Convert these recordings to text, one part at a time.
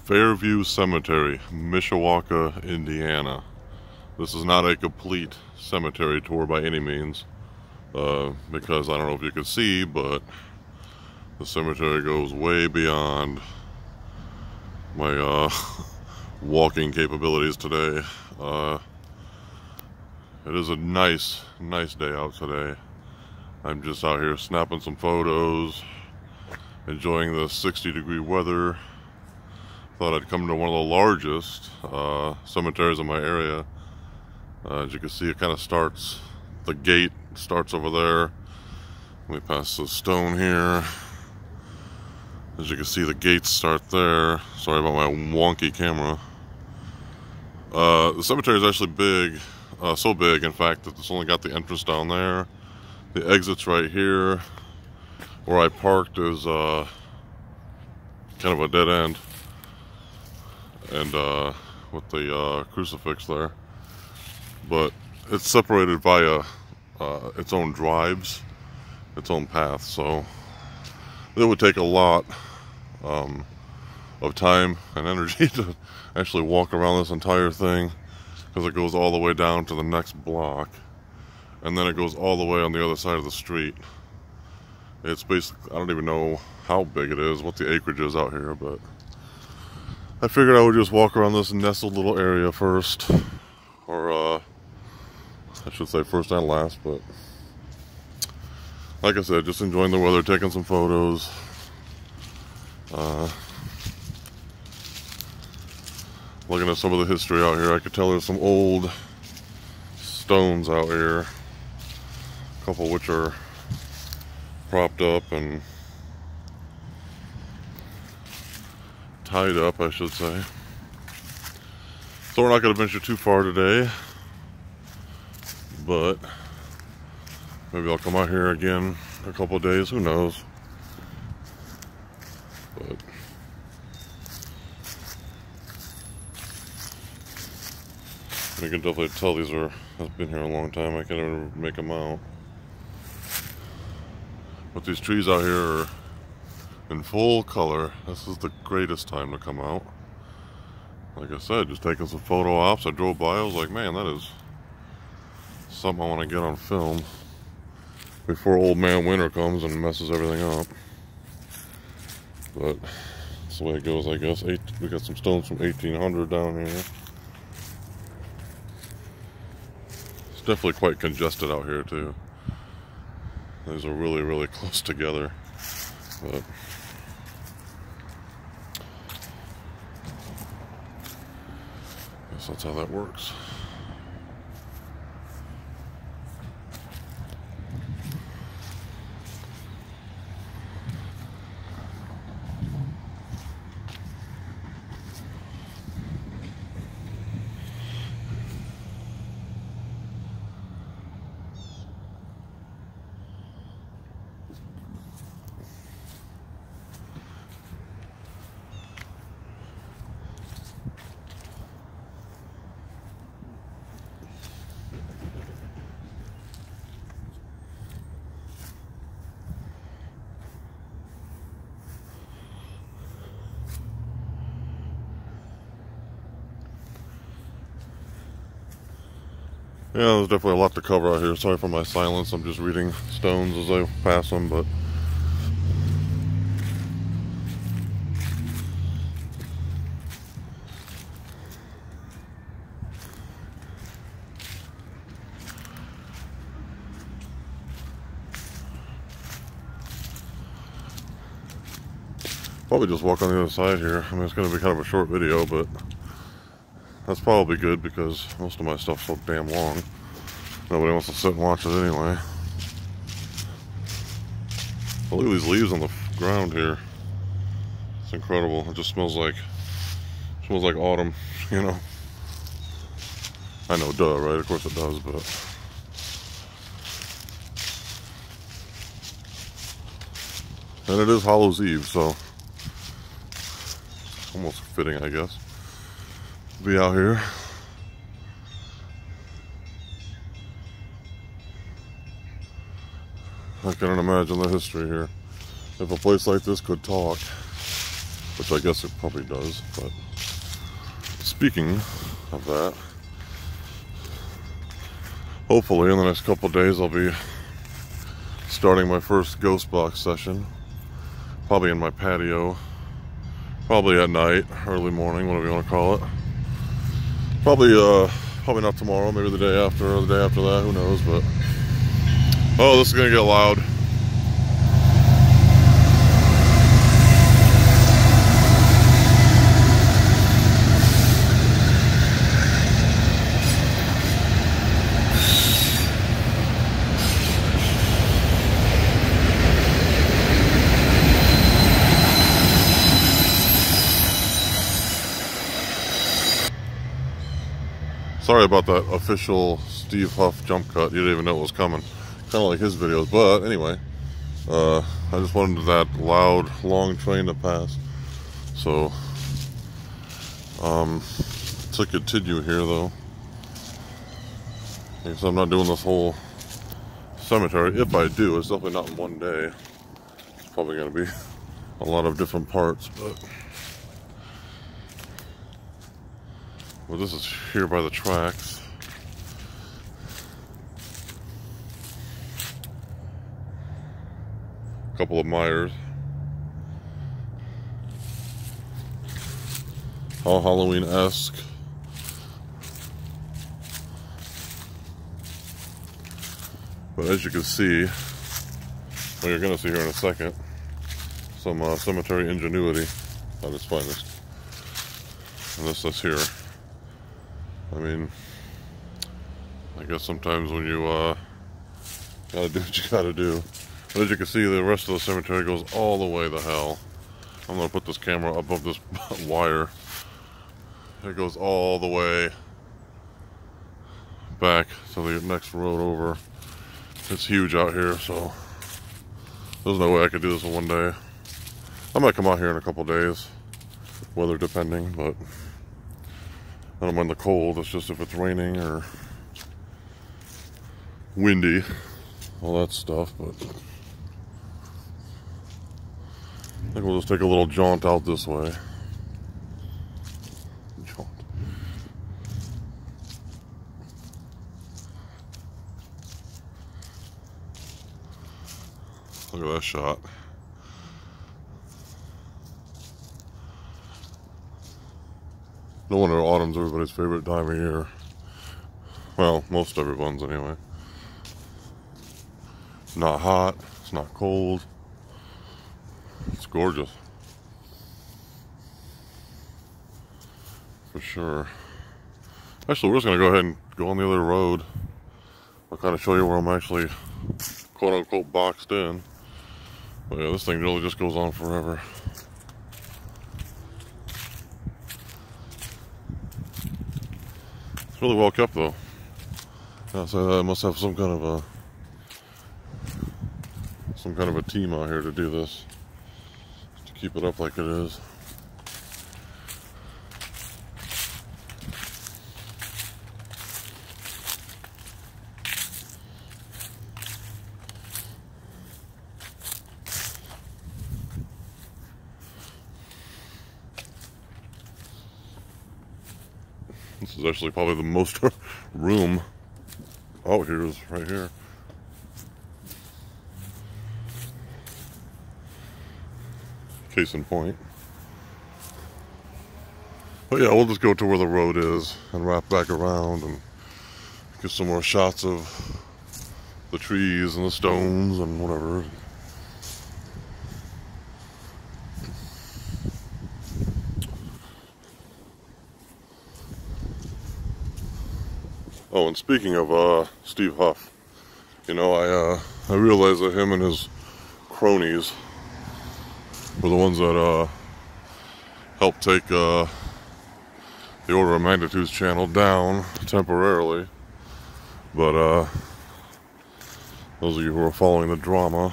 Fairview Cemetery, Mishawaka, Indiana. This is not a complete cemetery tour by any means, because I don't know if you can see, but the cemetery goes way beyond my walking capabilities today. It is a nice day out today. I'm just out here snapping some photos, enjoying the 60-degree weather. Thought I'd come to one of the largest cemeteries in my area. As you can see, it kind of starts, the gate starts over there. Let me pass the stone here. As you can see, the gates start there. Sorry about my wonky camera. The cemetery is actually big, so big in fact that it's only got the entrance down there. The exit's right here. Where I parked is kind of a dead end. And with the crucifix there, but it's separated via its own drives, its own path, so it would take a lot of time and energy to actually walk around this entire thing, because it goes all the way down to the next block, and then it goes all the way on the other side of the street. It's basically, I don't even know how big it is, what the acreage is out here, but I figured I would just walk around this nestled little area first, or I should say first and last, but like I said, just enjoying the weather, taking some photos. Looking at some of the history out here, I could tell there's some old stones out here, a couple which are propped up and tied up, I should say. So we're not going to venture too far today, but maybe I'll come out here again in a couple of days, who knows. But you can definitely tell these have been here a long time. I can't even make them out. But these trees out here are in full color. This is the greatest time to come out. Like I said, just taking some photo ops. I drove by, I was like, man, that is something I want to get on film before old man winter comes and messes everything up. But that's the way it goes, I guess. We got some stones from 1800 down here. It's definitely quite congested out here too. These are really close together. But I guess that's how that works. Yeah, there's definitely a lot to cover out here. Sorry for my silence. I'm just reading stones as I pass them, but probably just walk on the other side here. I mean, it's going to be kind of a short video, but that's probably good because most of my stuff's so damn long. Nobody wants to sit and watch it anyway. But look at these leaves on the ground here. It's incredible. It just smells like autumn, you know. I know, duh, right? Of course it does, but and it is Hallows Eve, so almost fitting, I guess, to be out here. I couldn't imagine the history here. If a place like this could talk. which I guess it probably does. But speaking of that, hopefully in the next couple of days I'll be starting my first ghost box session, probably in my patio, probably at night, early morning, whatever you want to call it. Probably not tomorrow, maybe the day after or the day after that, who knows. But oh, this is gonna get loud. Sorry about that official Steve Huff jump cut. You didn't even know it was coming. Kind of like his videos. But anyway, I just wanted that loud, long train to pass. So, to continue here though. Because I'm not doing this whole cemetery. If I do, it's definitely not in one day. It's probably going to be a lot of different parts. Well, this is here by the tracks. A couple of Myers. All Halloween-esque. But as you can see, well, you're going to see here in a second, some cemetery ingenuity at its finest. And this is here. I mean, I guess sometimes when you gotta do what you gotta do. But as you can see, the rest of the cemetery goes all the way to hell. I'm gonna put this camera above this wire. It goes all the way back to the next road over. It's huge out here, so there's no way I could do this in one day. I might come out here in a couple days, weather depending, but I don't mind the cold. It's just if it's raining or windy, all that stuff. But I think we'll just take a little jaunt out this way. Jaunt. Look at that shot. No wonder autumn's everybody's favorite time of year. Well, most everyone's anyway. Not hot, it's not cold. It's gorgeous. For sure. Actually, we're just gonna go ahead and go on the other road. I'll kind of show you where I'm actually quote unquote boxed in. But yeah, this thing really just goes on forever. It's really well kept though. Yeah, so I must have some kind of a team out here to do this, to keep it up like it is. This is actually probably the most room out here is right here. Case in point. But yeah, we'll just go to where the road is and wrap back around and get some more shots of the trees and the stones and whatever. Oh, and speaking of Steve Huff, you know, I realized that him and his cronies were the ones that helped take the Order of Magnitude's channel down temporarily. But those of you who are following the drama,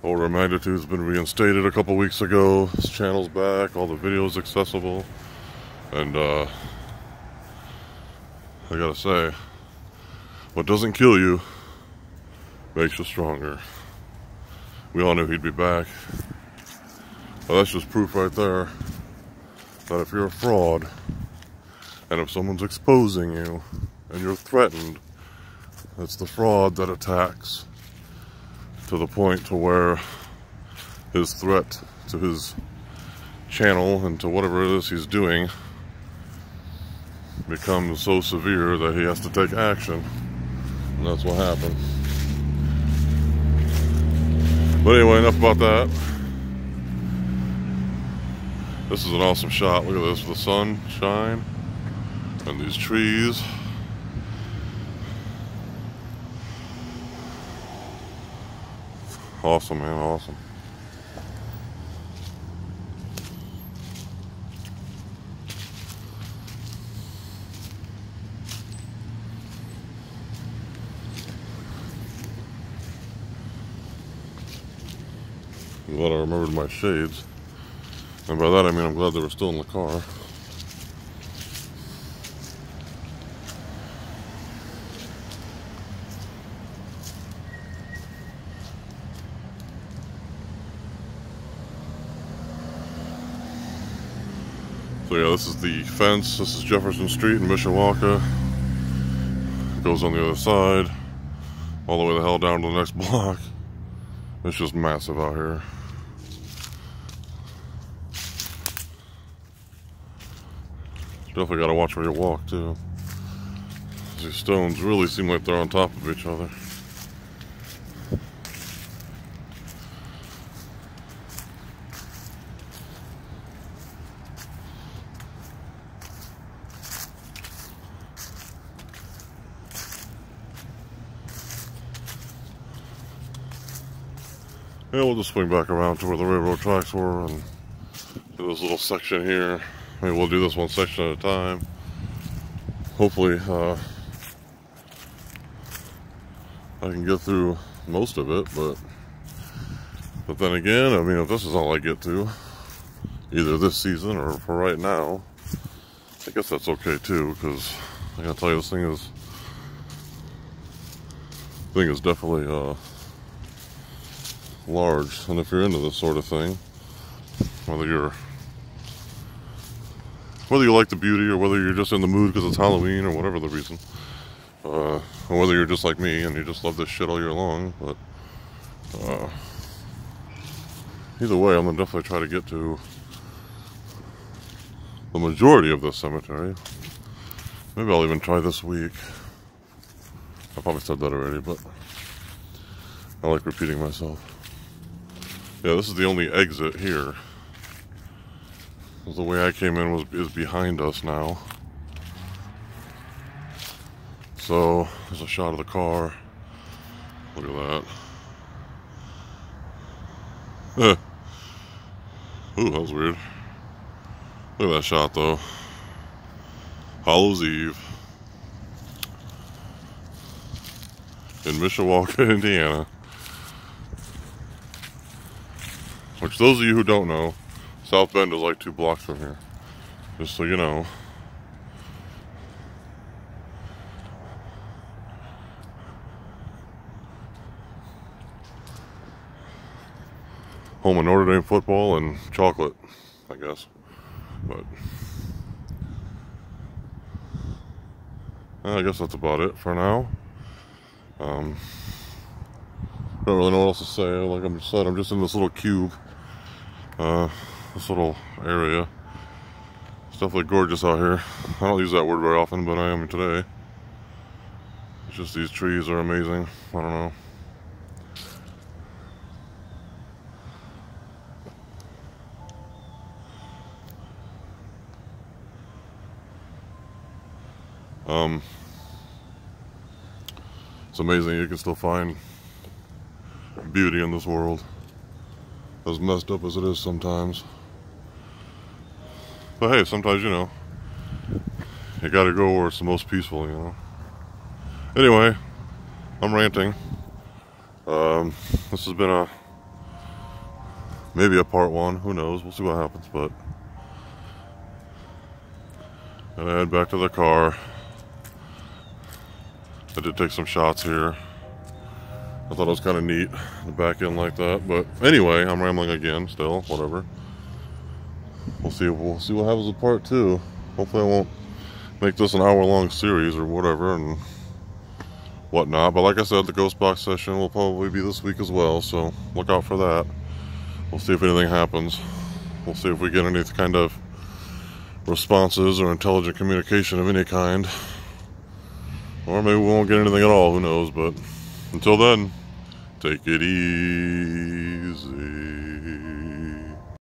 Order of Magnitude's been reinstated a couple weeks ago. His channel's back, all the videos accessible, and I gotta say, what doesn't kill you makes you stronger. We all knew he'd be back. Well, that's just proof right there that if you're a fraud, and if someone's exposing you, and you're threatened, it's the fraud that attacks to the point to where his threat to his channel and to whatever it is he's doing becomes so severe that he has to take action. And that's what happened. But anyway, enough about that. This is an awesome shot. Look at this, the sunshine and these trees. Awesome, man, awesome. I'm glad I remembered my shades. And by that I mean I'm glad they were still in the car. So yeah, this is the fence. This is Jefferson Street in Mishawaka. It goes on the other side, all the way the hell down to the next block. It's just massive out here. Definitely gotta watch where you walk too. These stones really seem like they're on top of each other. Yeah, we'll just swing back around to where the railroad tracks were and do this little section here. Maybe we'll do this one section at a time. Hopefully, I can get through most of it, but then again, I mean, if this is all I get to, either this season or for right now, I guess that's okay too, because I gotta tell you, this thing is definitely large. And if you're into this sort of thing, whether you like the beauty or whether you're just in the mood because it's Halloween or whatever the reason, or whether you're just like me and you just love this shit all year long, but either way, I'm gonna definitely try to get to the majority of this cemetery. Maybe I'll even try this week. I probably said that already, but I like repeating myself. Yeah, this is the only exit here. The way I came in is behind us now. So there's a shot of the car. Look at that. Ooh, that was weird. Look at that shot though. Hallows Eve in Mishawaka, Indiana. Which, those of you who don't know, South Bend is like 2 blocks from here. Just so you know. Home of Notre Dame football and chocolate, I guess. But I guess that's about it for now. Don't really know what else to say. Like I said, I'm just in this little cube. This little area. It's definitely gorgeous out here. I don't use that word very often, but I am today. It's just these trees are amazing. I don't know. It's amazing you can still find beauty in this world, as messed up as it is sometimes. But hey, sometimes, you know, you gotta go where it's the most peaceful, you know. Anyway, I'm ranting. This has been maybe a part 1, who knows, we'll see what happens, but and I head back to the car. I did take some shots here. I thought it was kind of neat, the back end like that, but anyway, I'm rambling again, still, whatever. we'll see what happens with part 2. Hopefully I won't make this an hour-long series or whatever and whatnot. But like I said, the ghost box session will probably be this week as well, so look out for that. We'll see if anything happens. We'll see if we get any kind of responses or intelligent communication of any kind. Or maybe we won't get anything at all, who knows. But until then, take it easy.